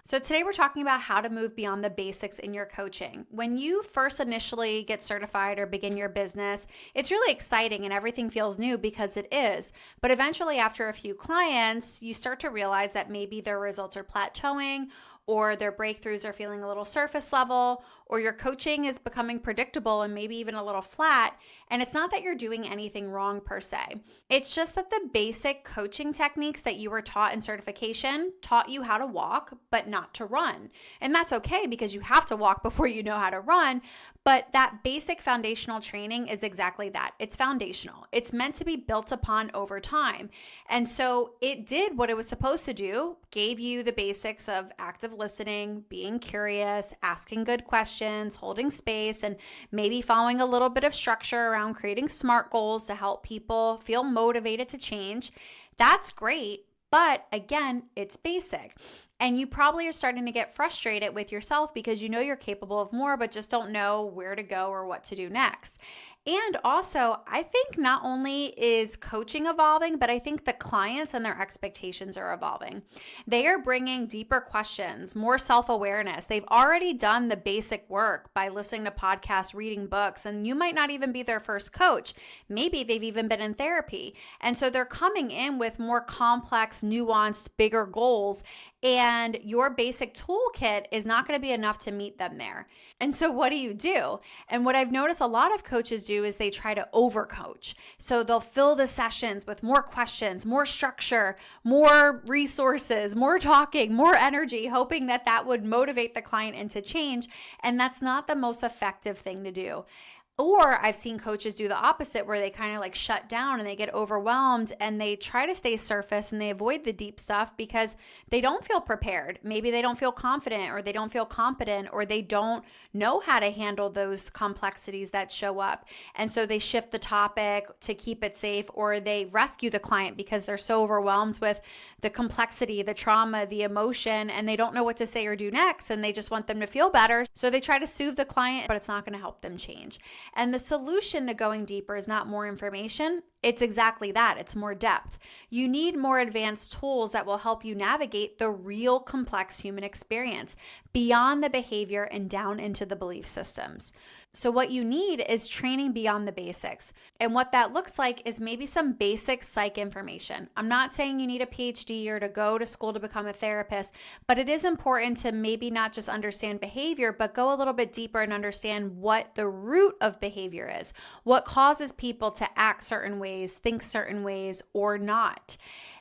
So today we're talking about how to move beyond the basics in your coaching. When you first initially get certified or begin your business, it's really exciting and everything feels new because it is. But eventually after a few clients, you start to realize that maybe their results are plateauing, or their breakthroughs are feeling a little surface level, or your coaching is becoming predictable and maybe even a little flat. And it's not that you're doing anything wrong per se. It's just that the basic coaching techniques that you were taught in certification taught you how to walk, but not to run. And that's okay because you have to walk before you know how to run. But that basic foundational training is exactly that. It's foundational. It's meant to be built upon over time. And so it did what it was supposed to do, gave you the basics of active listening, being curious, asking good questions, holding space, and maybe following a little bit of structure around creating SMART goals to help people feel motivated to change. That's great. But again, it's basic. And you probably are starting to get frustrated with yourself because you know you're capable of more, but just don't know where to go or what to do next. And also, I think not only is coaching evolving, but I think the clients and their expectations are evolving. They are bringing deeper questions, more self-awareness. They've already done the basic work by listening to podcasts, reading books, and you might not even be their first coach. Maybe they've even been in therapy. And so they're coming in with more complex, nuanced, bigger goals. And your basic toolkit is not going to be enough to meet them there. And so what do? And what I've noticed a lot of coaches do is they try to overcoach. So they'll fill the sessions with more questions, more structure, more resources, more talking, more energy, hoping that that would motivate the client into change. And that's not the most effective thing to do. Or I've seen coaches do the opposite where they kind of like shut down and they get overwhelmed and they try to stay surface and they avoid the deep stuff because they don't feel prepared. Maybe they don't feel confident or they don't feel competent or they don't know how to handle those complexities that show up. And so they shift the topic to keep it safe, or they rescue the client because they're so overwhelmed with the complexity, the trauma, the emotion, and they don't know what to say or do next. And they just want them to feel better. So they try to soothe the client, but it's not going to help them change. And the solution to going deeper is not more information. It's exactly that. It's more depth. You need more advanced tools that will help you navigate the real complex human experience beyond the behavior and down into the belief systems. So what you need is training beyond the basics. And what that looks like is maybe some basic psych information. I'm not saying you need a PhD or to go to school to become a therapist, but it is important to maybe not just understand behavior, but go a little bit deeper and understand what the root of behavior is, what causes people to act certain ways, think certain ways, or not.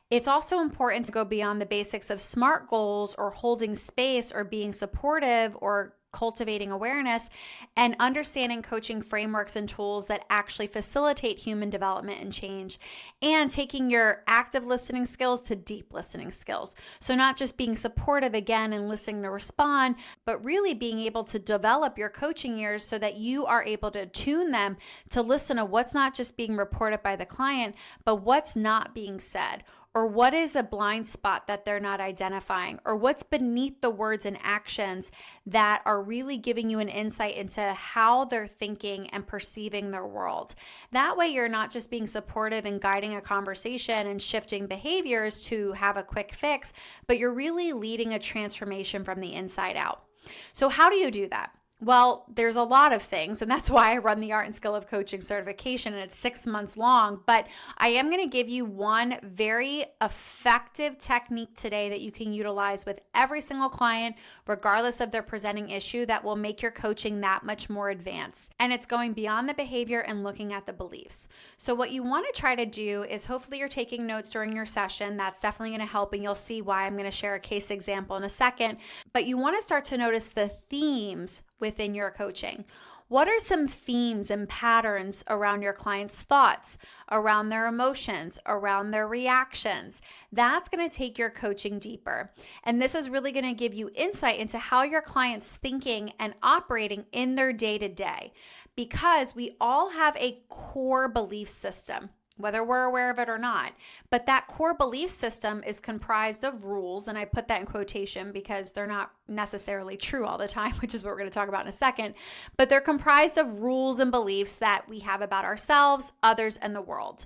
It's also important to go beyond the basics of SMART goals or holding space or being supportive or cultivating awareness and understanding coaching frameworks and tools that actually facilitate human development and change, and taking your active listening skills to deep listening skills. So not just being supportive again and listening to respond, but really being able to develop your coaching ears so that you are able to tune them to listen to what's not just being reported by the client, but what's not being said, or what is a blind spot that they're not identifying, or what's beneath the words and actions that are really giving you an insight into how they're thinking and perceiving their world. That way, you're not just being supportive and guiding a conversation and shifting behaviors to have a quick fix, but you're really leading a transformation from the inside out. So how do you do that? Well, there's a lot of things, and that's why I run the Art and Skill of Coaching certification, and it's 6 months long. But I am going to give you one very effective technique today that you can utilize with every single client, regardless of their presenting issue, that will make your coaching that much more advanced. And it's going beyond the behavior and looking at the beliefs. So what you want to try to do is, hopefully you're taking notes during your session. That's definitely going to help, and you'll see why I'm going to share a case example in a second. But you want to start to notice the themes within your coaching. What are some themes and patterns around your clients' thoughts, around their emotions, around their reactions? That's going to take your coaching deeper. And this is really going to give you insight into how your client's thinking and operating in their day-to-day, because we all have a core belief system, whether we're aware of it or not. But that core belief system is comprised of rules, and I put that in quotation because they're not necessarily true all the time, which is what we're going to talk about in a second. But they're comprised of rules and beliefs that we have about ourselves, others, and the world.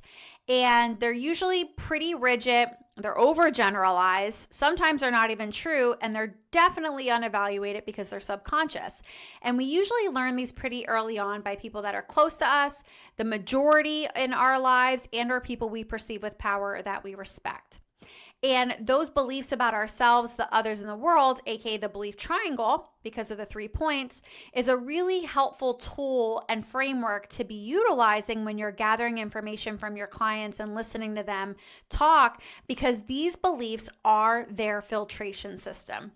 And they're usually pretty rigid. They're overgeneralized. Sometimes they're not even true, and they're definitely unevaluated because they're subconscious. And we usually learn these pretty early on by people that are close to us, the majority in our lives, and or people we perceive with power or that we respect. And those beliefs about ourselves, the others in the world, aka the belief triangle, because of the 3 points, is a really helpful tool and framework to be utilizing when you're gathering information from your clients and listening to them talk, because these beliefs are their filtration system.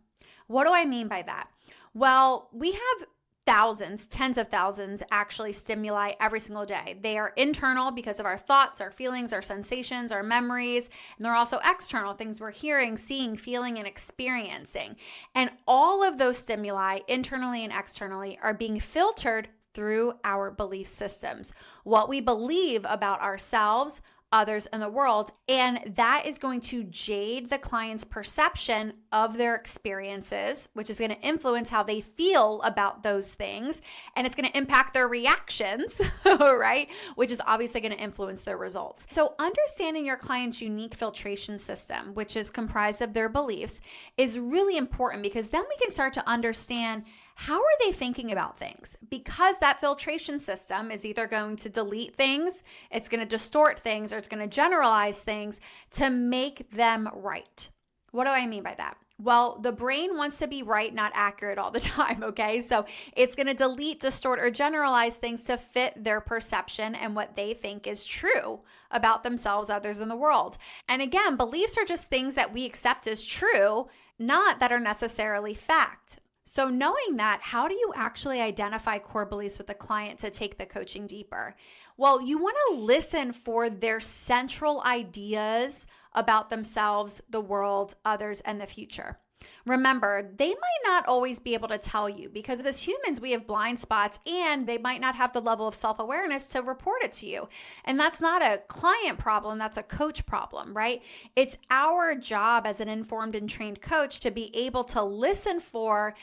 What do I mean by that? Well, we have thousands, tens of thousands actually stimuli every single day. They are internal because of our thoughts, our feelings, our sensations, our memories, and they're also external, things we're hearing, seeing, feeling, and experiencing. And all of those stimuli, internally and externally, are being filtered through our belief systems. What we believe about ourselves, others, in the world, and that is going to jade the client's perception of their experiences, which is going to influence how they feel about those things, and it's going to impact their reactions, right? Which is obviously going to influence their results. So understanding your client's unique filtration system, which is comprised of their beliefs, is really important, because then we can start to understand how are they thinking about things? Because that filtration system is either going to delete things, it's going to distort things, or it's going to generalize things to make them right. What do I mean by that? Well, the brain wants to be right, not accurate all the time, okay? So it's going to delete, distort, or generalize things to fit their perception and what they think is true about themselves, others, in the world. And again, beliefs are just things that we accept as true, not that are necessarily fact. So knowing that, how do you actually identify core beliefs with the client to take the coaching deeper? Well, you want to listen for their central ideas about themselves, the world, others, and the future. Remember, they might not always be able to tell you, because as humans, we have blind spots, and they might not have the level of self-awareness to report it to you. And that's not a client problem, that's a coach problem, right? It's our job as an informed and trained coach to be able to listen for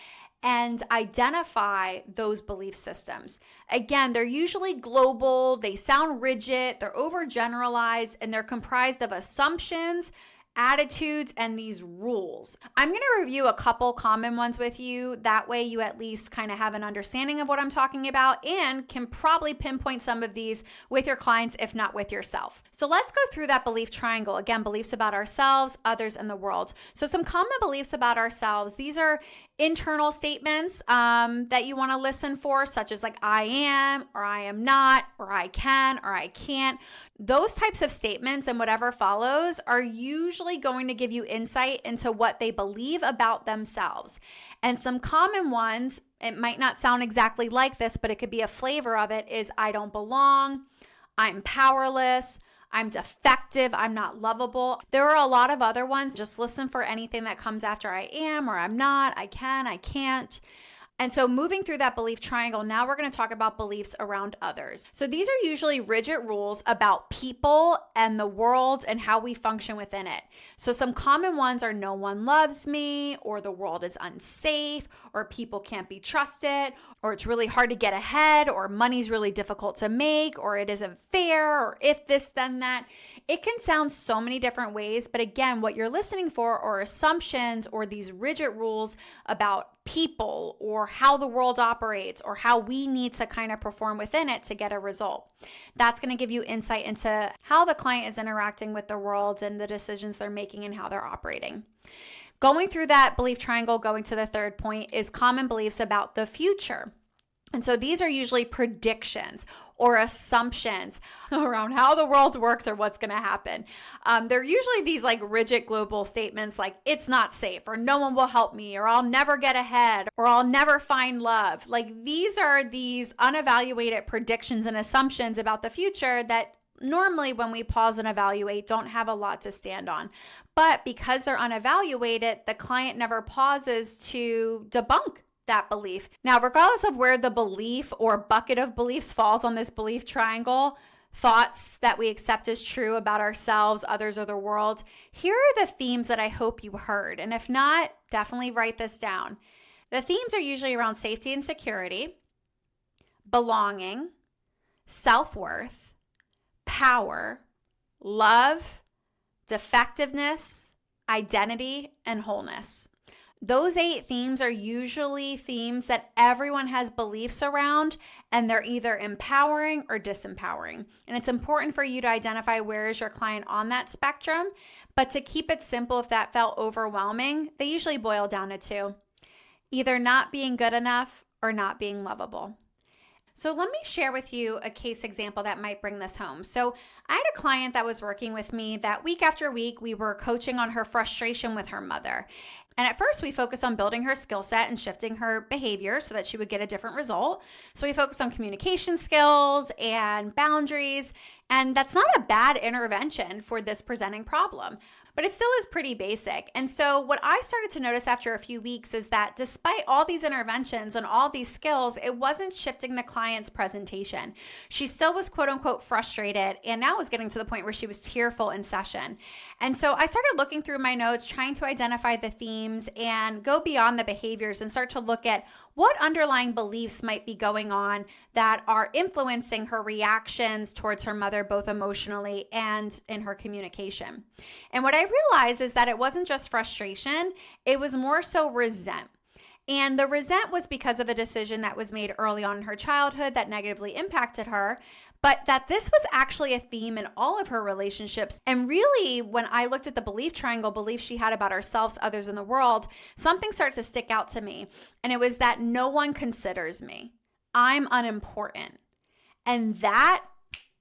and identify those belief systems. Again, they're usually global, they sound rigid, they're overgeneralized, and they're comprised of assumptions, attitudes, and these rules. I'm going to review a couple common ones with you. That way you at least kind of have an understanding of what I'm talking about and can probably pinpoint some of these with your clients, if not with yourself. So let's go through that belief triangle. Again, beliefs about ourselves, others, and the world. So some common beliefs about ourselves. These are internal statements that you want to listen for, such as like I am, or I am not, or I can, or I can't. Those types of statements and whatever follows are usually going to give you insight into what they believe about themselves. And some common ones, it might not sound exactly like this, but it could be a flavor of it, is I don't belong, I'm powerless, I'm defective, I'm not lovable. There are a lot of other ones. Just listen for anything that comes after I am, or I'm not, I can, I can't. And so moving through that belief triangle, now we're going to talk about beliefs around others. So these are usually rigid rules about people and the world and how we function within it. So some common ones are no one loves me, or the world is unsafe, or people can't be trusted, or it's really hard to get ahead, or money's really difficult to make, or it isn't fair, or if this, then that. It can sound so many different ways, but again, what you're listening for are assumptions or these rigid rules about people or how the world operates or how we need to kind of perform within it to get a result. That's going to give you insight into how the client is interacting with the world and the decisions they're making and how they're operating. Going through that belief triangle, going to the third point, is common beliefs about the future. And so these are usually predictions or assumptions around how the world works or what's going to happen. They're usually these like rigid global statements like it's not safe, or no one will help me, or I'll never get ahead, or I'll never find love. Like these are these unevaluated predictions and assumptions about the future that normally when we pause and evaluate don't have a lot to stand on. But because they're unevaluated, the client never pauses to debunk that belief. Now, regardless of where the belief or bucket of beliefs falls on this belief triangle, thoughts that we accept as true about ourselves, others, or the world, here are the themes that I hope you heard. And if not, definitely write this down. The themes are usually around safety and security, belonging, self-worth, power, love, defectiveness, identity, and wholeness. Those 8 themes are usually themes that everyone has beliefs around, and they're either empowering or disempowering. And it's important for you to identify where is your client on that spectrum. But to keep it simple, if that felt overwhelming, they usually boil down to 2: either not being good enough or not being lovable. So let me share with you a case example that might bring this home. So I had a client that was working with me that week after week, we were coaching on her frustration with her mother. And at first we focused on building her skill set and shifting her behavior so that she would get a different result. So we focused on communication skills and boundaries. And that's not a bad intervention for this presenting problem, but it still is pretty basic. And so what I started to notice after a few weeks is that despite all these interventions and all these skills, it wasn't shifting the client's presentation. She still was quote unquote frustrated, and now was getting to the point where she was tearful in session. And so I started looking through my notes, trying to identify the themes and go beyond the behaviors and start to look at what underlying beliefs might be going on that are influencing her reactions towards her mother, both emotionally and in her communication. And what I realized is that it wasn't just frustration, it was more so resent. And the resent was because of a decision that was made early on in her childhood that negatively impacted her, but that this was actually a theme in all of her relationships. And really, when I looked at the belief triangle, beliefs she had about herself, others in the world, something started to stick out to me. And it was that no one considers me. I'm unimportant. And that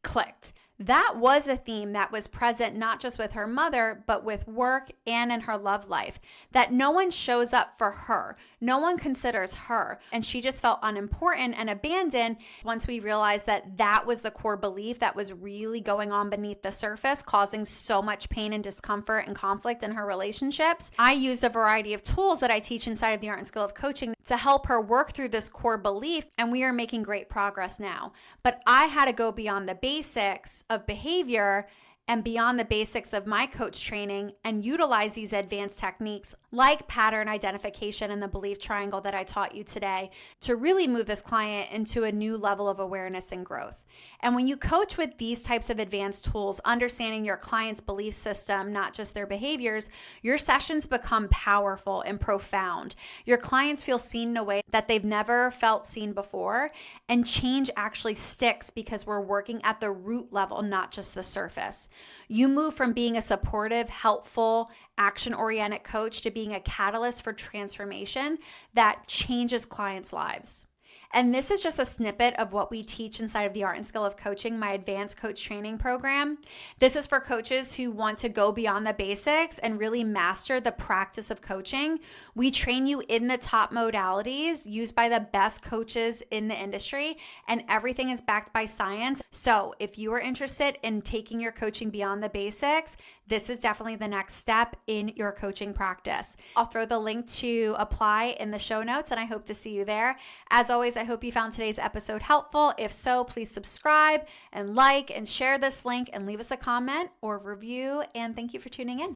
clicked. That was a theme that was present not just with her mother, but with work and in her love life. That no one shows up for her. No one considers her. And she just felt unimportant and abandoned once we realized that that was the core belief that was really going on beneath the surface, causing so much pain and discomfort and conflict in her relationships. I used a variety of tools that I teach inside of the Art and Skill of Coaching to help her work through this core belief, and we are making great progress now. But I had to go beyond the basics of behavior and beyond the basics of my coach training and utilize these advanced techniques like pattern identification and the belief triangle that I taught you today to really move this client into a new level of awareness and growth. And when you coach with these types of advanced tools, understanding your client's belief system, not just their behaviors, your sessions become powerful and profound. Your clients feel seen in a way that they've never felt seen before, and change actually sticks because we're working at the root level, not just the surface. You move from being a supportive, helpful, action-oriented coach to being a catalyst for transformation that changes clients' lives. And this is just a snippet of what we teach inside of the Art and Skill of Coaching, my advanced coach training program. This is for coaches who want to go beyond the basics and really master the practice of coaching. We train you in the top modalities used by the best coaches in the industry, and everything is backed by science. So if you are interested in taking your coaching beyond the basics, this is definitely the next step in your coaching practice. I'll throw the link to apply in the show notes, and I hope to see you there. As always, I hope you found today's episode helpful. If so, please subscribe and like and share this link and leave us a comment or review. And thank you for tuning in.